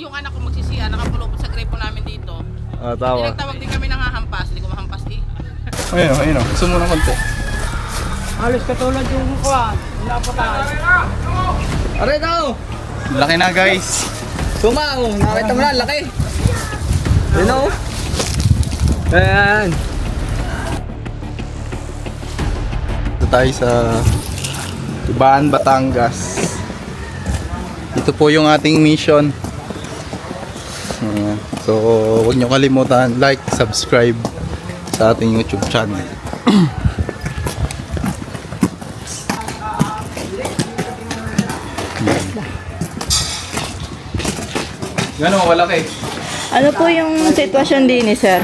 yung anak ko magsisiya, nakapulupot sa gripo namin dito. Tawa. Tinagtawag din kami ng hahampas, hindi ko mahampas eh. Ayun. Gusto mo ng konti. Halos katulad yung kuwan. Wala pa tayo. Aray daw! Laki na guys. Sumaw! Nakita mo na, laki. You know? Ayan. Ito tayo sa Tubaan, Batangas. Ito po yung ating mission. Ayan. So, huwag nyo kalimutan like, subscribe sa ating YouTube channel. Gano'n kalaki? Ano po yung sitwasyon din ni sir?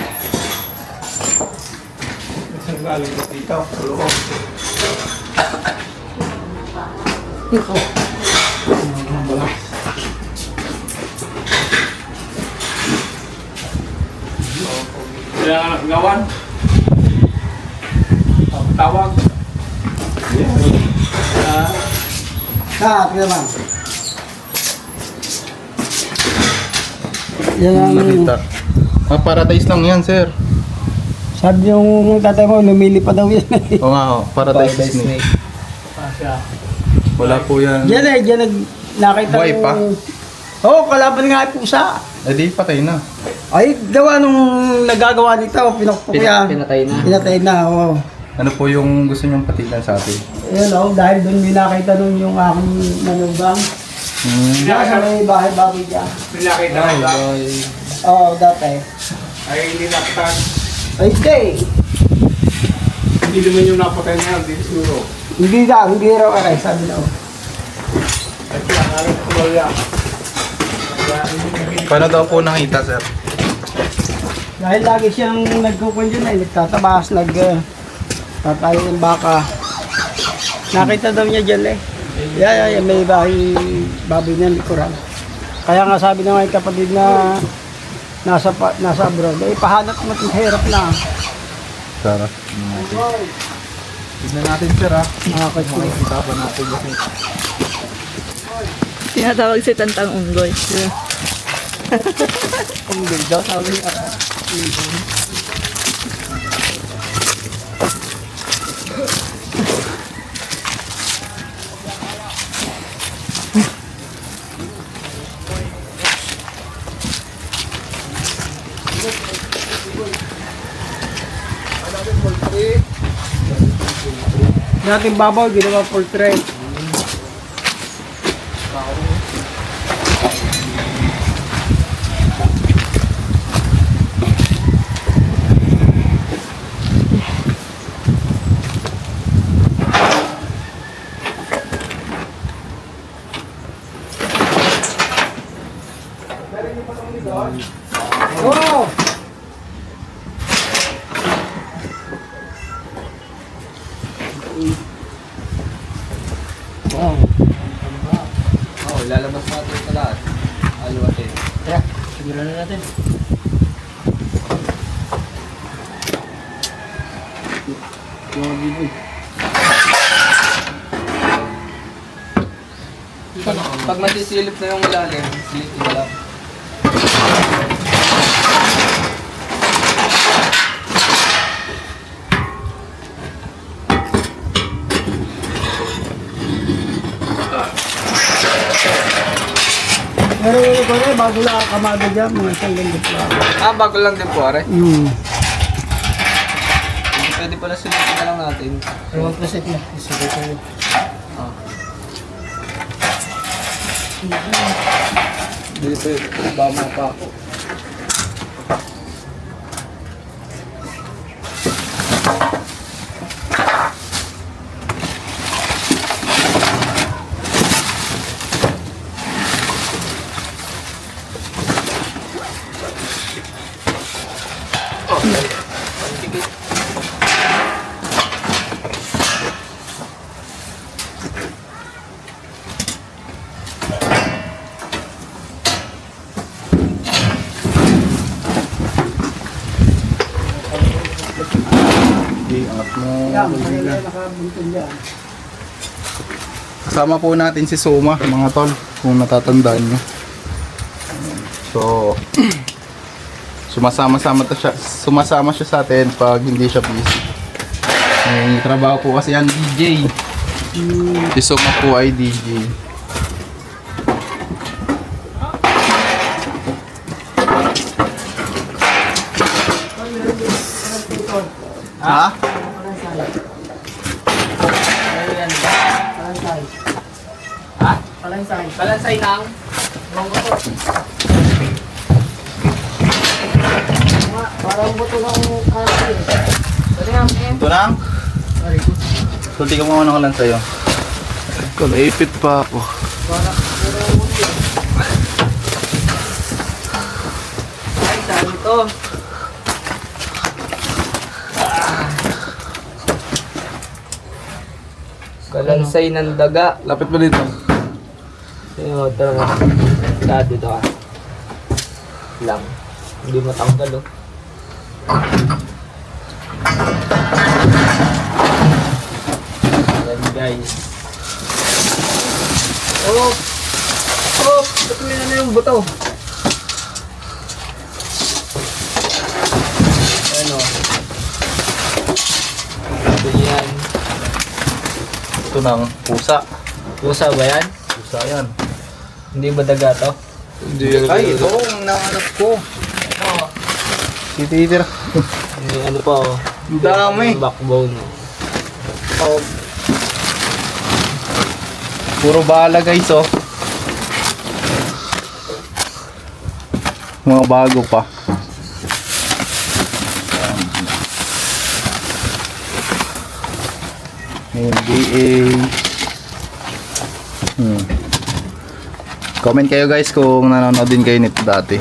Kaya anak gawan. Tawag. Tingnan mo. Yan ang Nakita. Paradise lang yan, sir. sabi yung tatay mo, lumili pa daw yan. Oo nga, paradise snake. Wala po yan. Yan nakita Buhay pa? Oo, kalaban nga yung pusa. Eh di, patay na. Ay, gawa nung nagagawa nito, pinakpok yan. Pinatay na, oo. Ano po yung gusto nyong patilan sa atin? Ayun, dahil doon may nakita nun yung aking manugang. Nasa may bahay baboy dyan. Pinakita mo lang. Oo, dati. Ay, hindi nakatan. Ay, hindi. Hindi naman yung napatay na yan, hindi siguro. Hindi raw aray, sabi na. Ay, pinakalit ko ba yan? Paano daw po nakita, sir? Dahil lagi siyang nagkukundi na, nagtatabas, tatayo ng baka. Nakita daw niya dyan eh. Yeah, may baboy niya likuran. Kaya nga sabi ng mga kapatid na nasa abroad, eh pahanap mo itong hirap na. Sarap. Tignan natin, sir, ha? Nakakit mo. Itapan natin kasi. Tinatawag si Tantang Unggoy. Kung daw, sabi niya. Dating babaw, ginawa portrait. Wow! Wow. Oh, ilalabas natin ito lahat. Aluwatin. Tara, siguro na natin. Pag masisilip na yung ilalim, silip mo lang. Pero ito na, bago lang kamado dyan, mga isang ganda pa. Bago lang din po, are. Pwede pala silipin na lang natin. Ewan ko sa ito. Sige ko. Dito yung bama pa ako. Angat mo. Yan, kanila nakabuntun dyan. Kasama po natin si Soma, mga tol, kung natatandaan nyo. So, sumasama siya sa atin pag hindi siya busy. May trabaho po kasi yan, DJ. Si Soma po ay DJ. Ha? Balansay ng Parang buto ng kasi. Ito lang? Sulti ka muna ko lang sa'yo. Naipit pa ako. ay, saan ito? Balansay ng daga. Lapit mo dito. Ayun, tara. Lahat dito ka. Lang. Hindi matanggal, oh. Ayan, guys. Oh! Oh! Patuloy na yung buto. Ano? Ito yan. Ito ng pusa. Pusa ba yan? Pusa yan. Hindi ba daga to? Ay, ito ang nahanap ko. Oo. Titira. May ano pa, oh. Ang dami. Yung backbone. Oh. Puro bala guys, oh. Mga bago pa. NBA. Comment kayo guys kung nanonood din kayo nito dati.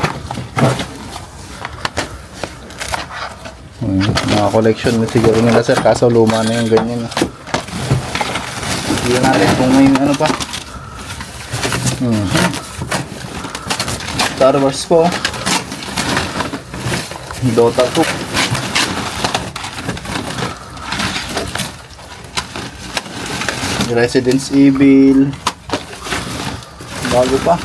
Mga collection na siguro nila sir, kaso luma na yung ganyan. Hindi natin kung may ano pa. Star Wars po. Dota 2. Resident Evil. Bago pa.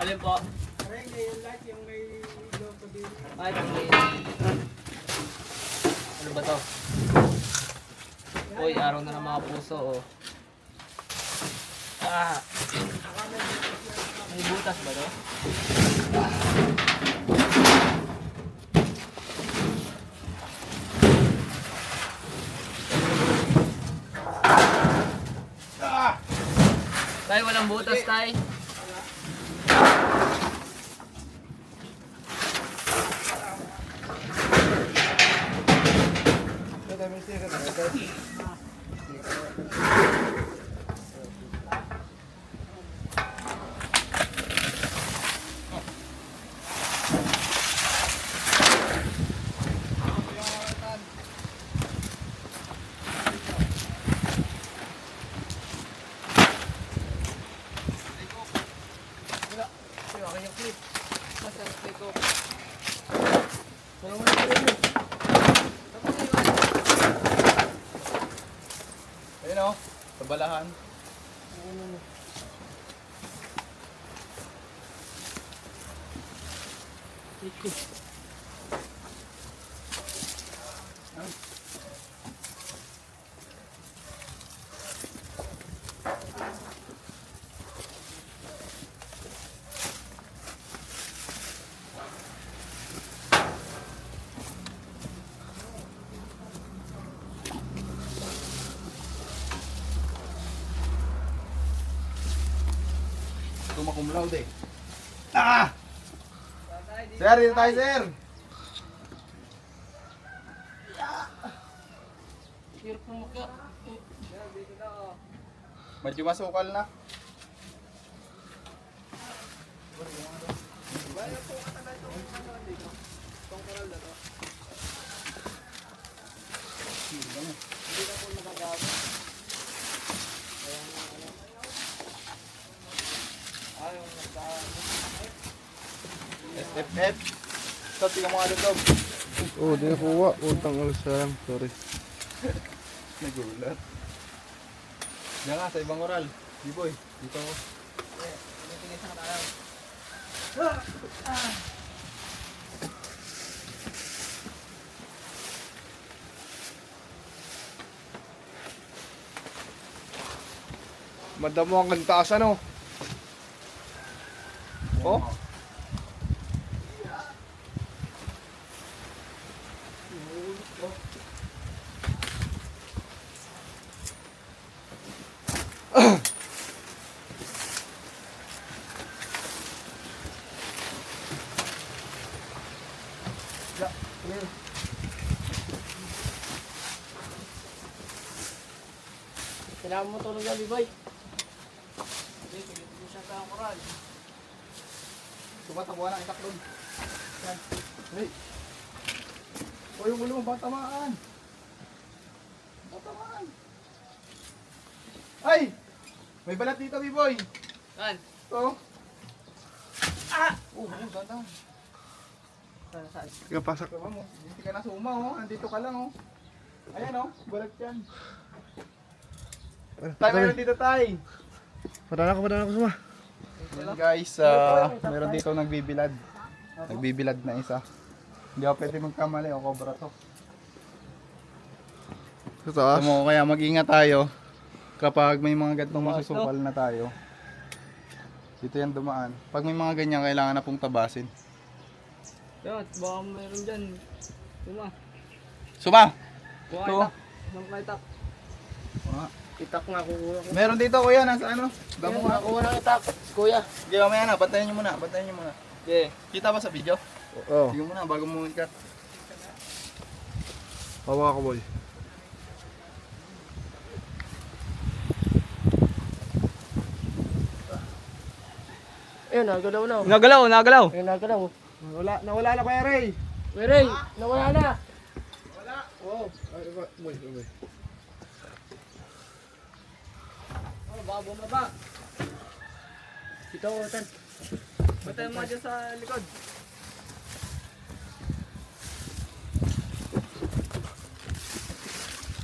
Alin po? Ay, ano ba to? Uy, araw na ng mga puso, oh. Ah! May butas ba to? Tay, walang butas, tay. Ayun o, sa balahan. Kumakumlaw de. Ah! Sir, dito tayo sir. Medyo masukal na. SFF. Ito, tingnan mo nga doon. Oh, di nakuha. Utang alas lang. Sorry. Nagulat. Diyan nga, sa ibang oral. B-boy, dito ako. Madamo ang kantaas ano. Oh? Kailangan mo tulong yan, B-boy. Tumatakbo na, itak doon. Yan. Hey. O yung ulo mo, baka tamaan. Baka tamaan. Ay! May balat dito, B-boy. Saan? Ito. Saan? Sige, pasok. Tama mo, hindi ka na suma, oh. Nandito ka lang, oh. Ayan, oh. Balat yan. Tay, meron dito, tay. Padala ko suma. Yan guys, meron dito nagbibilad. Nagbibilad na isa. Hindi ako pwede magkamali o cobra to. Sa taas. Mo, kaya mag-ingat tayo kapag may mga gantong masusupal na tayo. Dito yan dumaan. Pag may mga ganyan, kailangan na pong tabasin. Yan, baka mayroon dyan. Tuma. Suma! Kuha Ito. itak. Nang kaitak. Ah, Itak nga, kukuha ko. meron dito kuya, nasa ano? Damo nga. Kuha ng itak. Kuya. Sige, mamaya na. Bantayan nyo muna. Bantayan nyo muna. Okay. Kita ba sa video? Oo. Sige muna, bago mo ikat. Hawa ka boy. Ayun, nagalaw na. Nagalaw. Ayun, nagalaw. Nawala na Kuya Ray. Meron, nawala na. Oo. Ay, boy. Oh, baka bumaba. Ito, Tan. Batay mo dyan sa likod.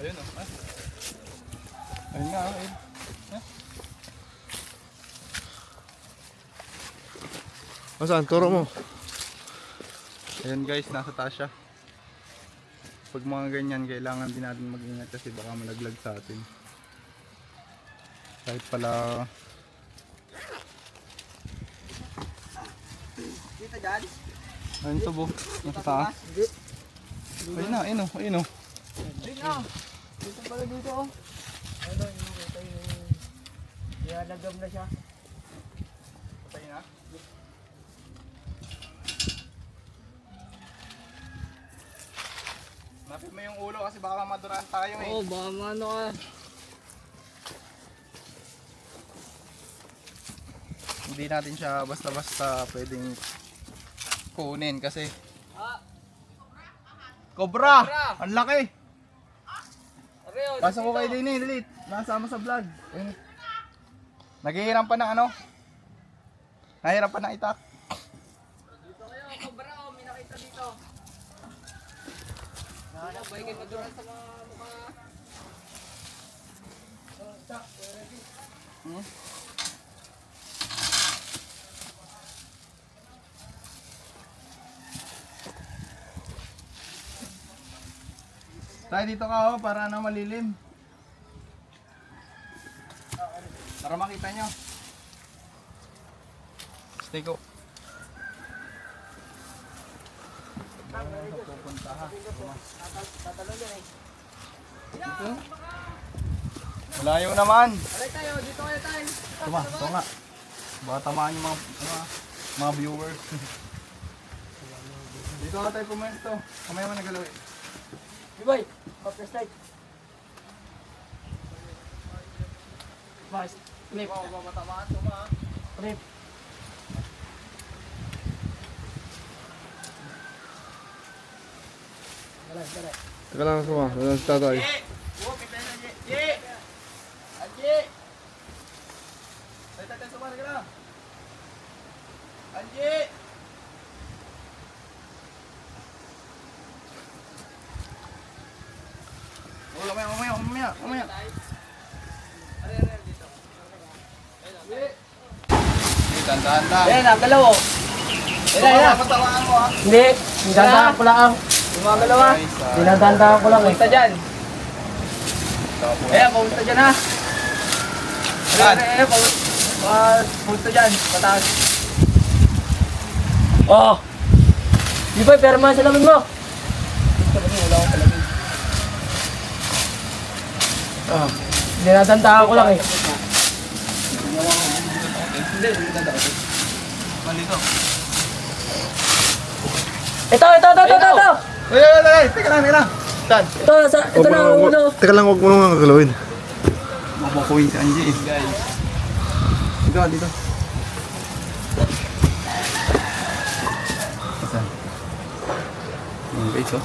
Ayun o. Ayun nga, ayun. Saan? Turo mo. Ayun guys, nasa taas siya. Pag mga ganyan, kailangan din natin mag-ingat kasi baka malaglag sa atin. Kahit pala... Dito dyan. Ayun to, bo. Nasa taas. Ayun na, ayun o, ayun o. Ayun na. Dito pala dito, oh. Ano, ito yung... Nalagam na siya. Patay na. Napit mo yung ulo kasi baka maduraan tayo eh. Oo, baka maano ka. Hindi natin siya basta-basta pwedeng kunin kasi Cobra! Ang laki! Pasok ko kay Dini, delete. Nasama sa vlog. Naghihiram pa ng ano? Nahiram pa ng itak. Dito kayo, Cobra, oh, may nakita dito. Baikin mo doon sa mga mukha. Tayo dito ka oh, para na malilim. Para makita nyo. Stay ko. Pupunta ha. Dito. Malayo naman. Alay tayo, dito kayo tayo. Ito nga. Baka tamaan yung mga viewers. Dito ka tayo pumento. Kamaya mo nagalawin. Biboy, flash light. Mas, flip. Wow, matamaan tuma. Flip. Dalay. Teka lang suma. Wala si tatay. Oh, kita na Ye. Anji. Tayo sumali ka na. Anji. Uy. Mamaya. Dahan-dahan lang. Ayan na, dalawa. Ayan na. Patawaan mo ah. Hindi, dinadaan ko lang. Gumagalaw ah. Dinadaan ko lang eh. Punta dyan. Ayan, pumunta dyan ha. Saan? Ayan, pumunta dyan. Pataas. Oh! Di ba, perma sa lamin mo? Dinadaan ko lang eh. Ito! Teka lang. Saan? Ito na ang ulo. Teka lang, huwag mo nang gagalawin. Mabakuin si Angie eh. Dito. Saan? Okay, so.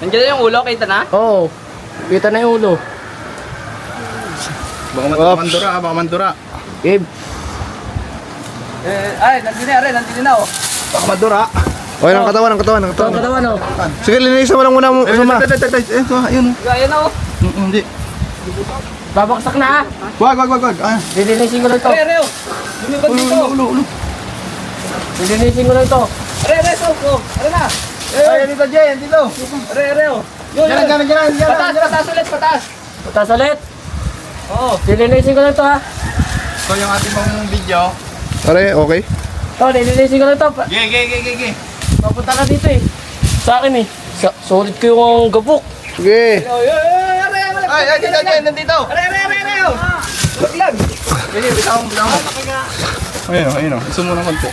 Nandiyan na yung ulo, kita na? Oo. Kita na yung ulo. Baka mandura. Gabe. Ay, nandiyan na oh. Baka mandura. Okay, ang katawan. Ito ang katawan oh. Sige, linisan mo lang muna mo. Sama. Ayun. Ayan na oh. Hindi. Babaksak na ah. Wag. Ah. Lilinisin ko lang ito. Are, lumipad dito. Ulo. Lilinisin ko lang ito. Are, so. Are na. Ay, dito, Jay. Dito. Are, oh. Yun. Pataas ulit. Putas ulit. Oo. Lilinisin ko lang ito ha. So, yung ating mong video. Pare, okay? Ito, lilinisin ko lang ito. Gay. Papunta ka dito eh. Sa akin eh. Solid ko yung gabok. Sige. Ay, dito, Jay. Nandito. Are. Wag lang. Sige, bitaw mo. Ayun. Iso mo ng konti.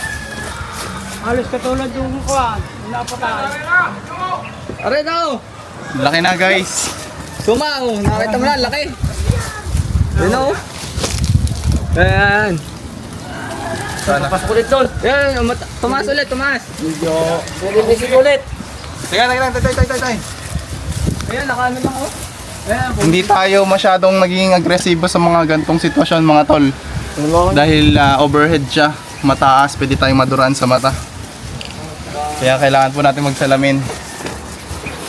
Halos katulad yung kuwan. Napatay. Are na oh. Laki na, guys. Suma oh. Nakita mo na, laki. Ayan oh. Ayan. Pasok ulit doon. Ayan, tumaas ulit. Lilinisin ko ulit. Teka lang. Tay. Ayan, nakaano lang oh. Ayan, Hindi tayo masyadong naging agresibo sa mga gantong sitwasyon, mga tol. Dahil overhead siya, mataas, pwede tayong maduraan sa mata. Kaya kailangan po natin magsalamin.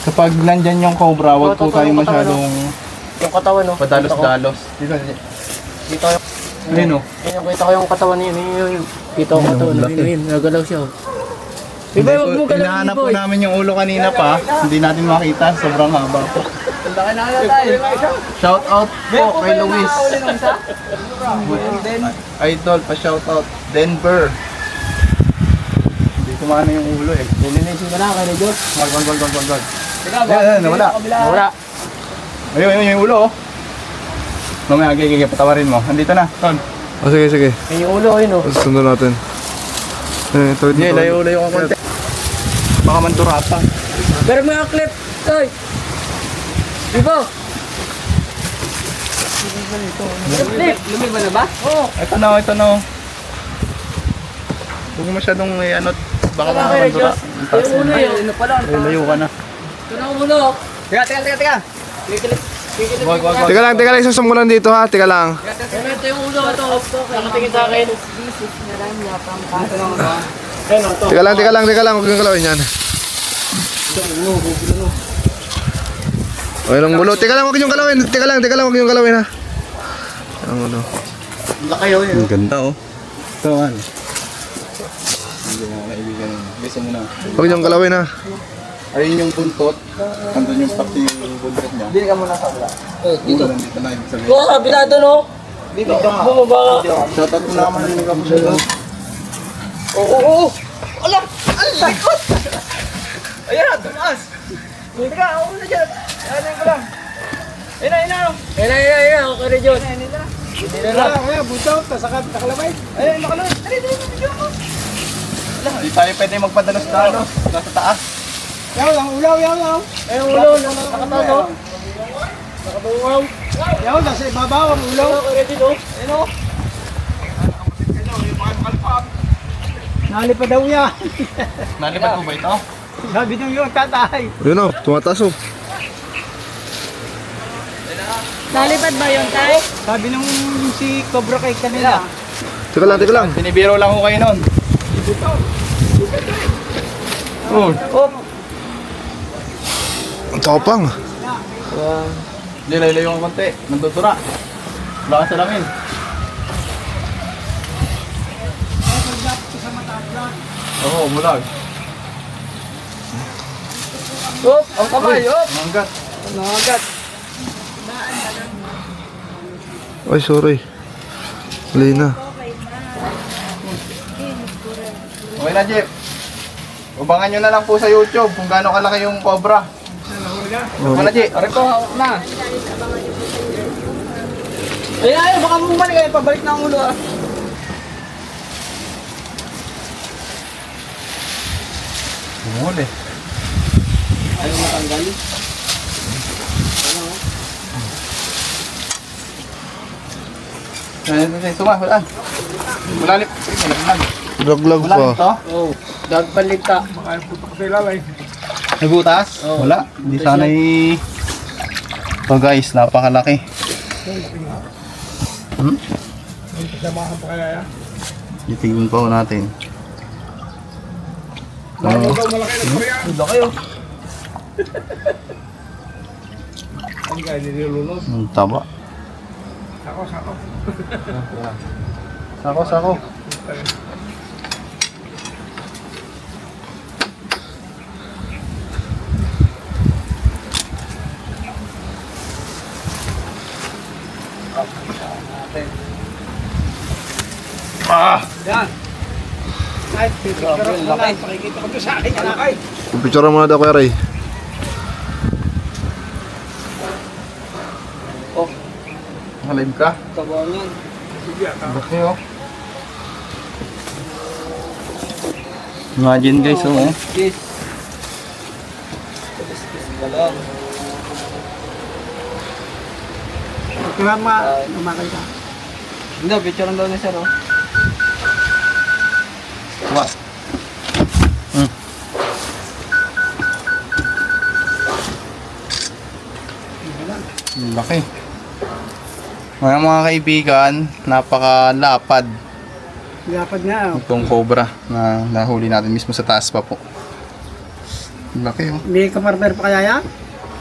Kapag nandyan yung cobra, wag po tayong masyadong Yung katawan oh. padalos-dalos. Dito. Ayun o. Ayun, kita ko yung katawan niya. Yun. Kita ko yung katawan. Ayun, nagalaw siya oh. Hindi po, hinahanap po namin yung ulo kanina pa. Hindi natin makita, sobrang haba po. laki na tayo. Shout out po kay Luis. Uli ng isa. Idol, pa-shout out. Denver. Hindi kumana yung ulo eh. Lilinisin ko na kay Diyos. Wag. Teka, Yan, nawala. Wala. Ayun, yung ulo oh. Mamaya, gigi, patawarin mo. Andito na, Ton. Oh, sige. Yung ulo yun oh. Sundan natin. Ito. Hindi, layo ka konti. Baka mantura pa. Pero may clip. Ay. Diba? Clip. Lumiba na ba? Oo. Ito na. Huwag mo masyadong baka Wala baka kay mantura. Diyos. Yung ulo yun. Ano pala? Ay, layo ka na. Ito na ang ulo. Teka. Wag. Teka lang, isusum ko lang dito ha. Teka lang. Ito yung ulo. Ito. Nakatingin sa akin. Teka lang. Huwag kang galawin yan. Okay lang gulo. Teka lang, huwag niyong galawin. Huwag niyong galawin ha. Ang ulo. Ang ganda oh. Ito ano. Hindi mo kaibigan yun. Bisa mo na. Huwag niyong galawin ha. Ayun yung buntot. Andun yung pati yung buntot niya. Dili ka muna sa wala. Dito na ibig sabihin. Oo, kabila doon oh. Dito. Bumaba ka. Shoutout mo naman yung kapos siya. Oo. Ala! Ang lakot! Ayan, tumaas. Teka, ako na dyan. Ayan ko lang. Ayun. Okay na Diyos. Ayan, nakalawin. Dali, ako. Hindi tayo pwede magpadalos-dalos. Nasa taas. Ayun, ulo. Nakataas oh. Nakatungaw. Ayun, nasa ibabaw ang ulo. Okay na dito. Ayun o. Nalipad daw niya. Nalipad mo ba ito? Sabi nung yung tatay. Yun o, tumataas o. Nalipad ba yun, Tay? Sabi nung si Cobra kay kanila. Teka lang. Binibiro lang ko kayo nun. Oh. Ang tapang. Hindi, layo yung konti. Nagtutura. Wala ka salamin. Oo, mulag. Op! Ang kamay! Op! Manggat. Nangagat! Ay, sorry. Mali na. Okay na, Jeff. Ubangan nyo na lang po sa YouTube kung gaano kalaki yung cobra. Okay na, Jeff. Aray ko, hawak na! Ay, baka bumalik kayo. Pabalik na ang ulo ah. Bumuli. Ayaw matanggal. Suma, wala. Malalim. Laglag pa. Malalim to. Oh, dagbalik ka. May butas? Wala. Hindi sana'y... Ito guys, napakalaki. Itignan pa natin. Laki oh. Ang taba. Sako. Yan. Ay, picture ko na. Pakikita ko to sa akin. Ay. Picture mo na daw, Kuya Ray. Nakalim ka? Tabaw niyan. Laki oh. Imagine guys, oh. Kiss. Kiss ka lang. Kaya lumakay ka. Hindi, picture lang daw ni sir oh. What? Laki. Mga kaibigan, napakalapad Lapad nga. itong cobra na nahuli natin mismo sa taas pa po. Laki oh. May kapartner pa kaya yan?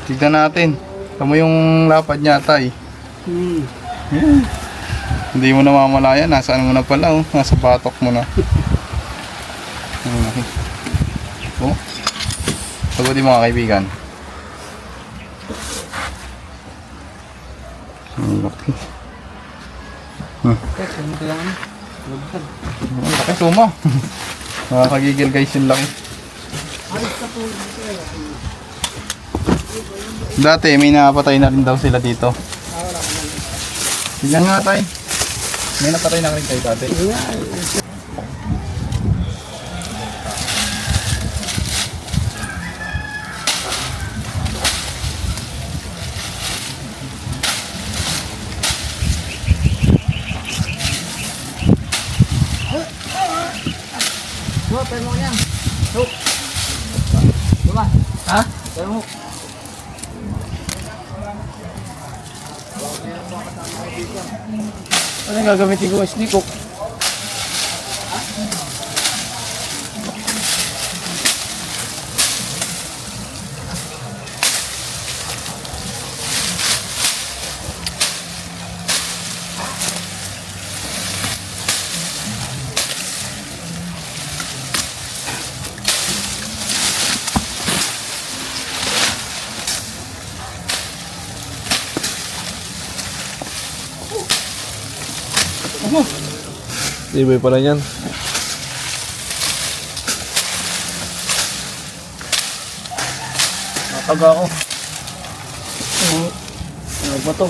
Tignan natin. Tama yung lapad niya tay. Yan. Hindi mo na mamalaya. Nasaan mo na pala oh. Nasa batok mo na. Ang laki. Oh. Sagutin mga kaibigan. Ang laki. Ang laki suma. Nakakagigil guys yung laki. Dati may napatay na rin daw sila dito. Tignan nga tayo. May napatay na rin kayo dati. Pwede mo yan. Hook. Diba? Ha? Pwede mo. Ano yung gagamitin ko? Sneak hook. Ibay pala yan. Nataga ako. Ano ba to?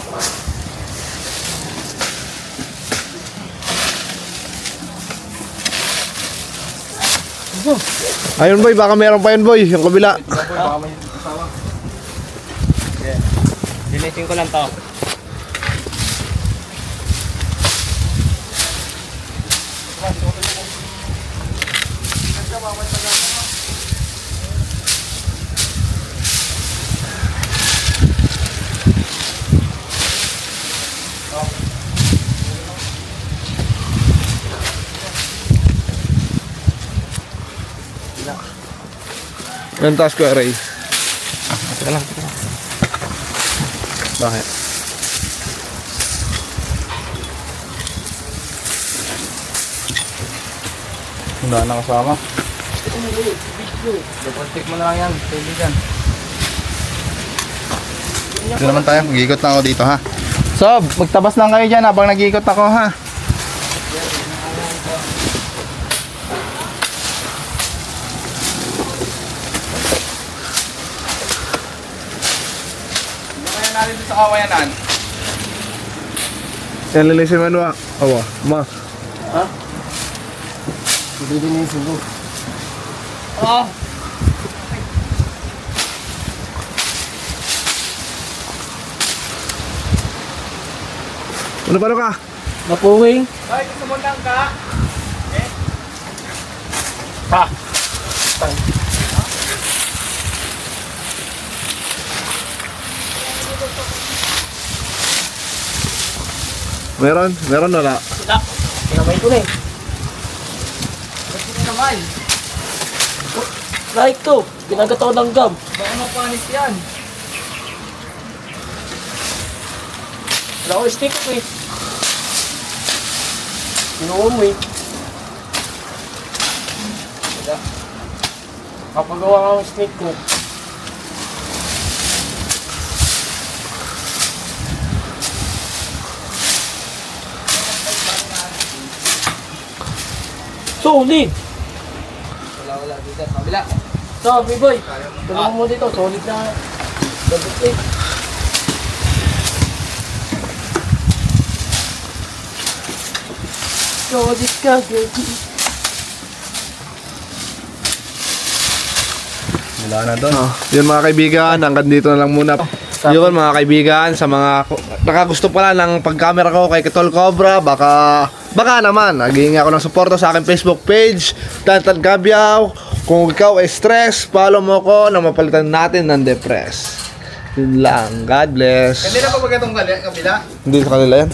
Ayun boy, baka meron pa yun boy, yung kabila. Dilitin ko lang to. Yung taas ko, Ray. Bakit? Wala na kasama. Double-tick mo na lang yan, kaibigan. Dito naman tayo, mag-iikot lang ako dito ha. Sob, magtabas lang kayo dyan habang nag-iikot ako ha. Kaya natin dito sa kawayanan. Yan, lilisin mo ano ah. Awa, ma. Hindi din yung sugo. Ano ba ka? Mapuwing. Ay, gusto mo lang ka? Meron? Meron wala? Kinamay ko na eh. Naman. Like to, ginagato ng gum. Baka mapanis yan. Wala ko stick ko eh. Kinuha mo eh. Kapagawa ka ng stick ko. Solid! Wala dito sa kabila. So, B-boy, tulungan mo dito. Solid na. Double click. Solid ka, baby. Wala na doon. Yun mga kaibigan, hanggang dito na lang muna. Yun mga kaibigan, sa mga nakagusto pala ng pag-camera ko kay Tol Cobra, baka naman, naghihingi ako ng suporta sa aking Facebook page, Tantan Gabiao. Kung ikaw ay stress, follow mo ko na mapalitan natin ng depress. Yun lang, God bless. Hindi na pa ba itong kabila? Hindi sa kanila yan.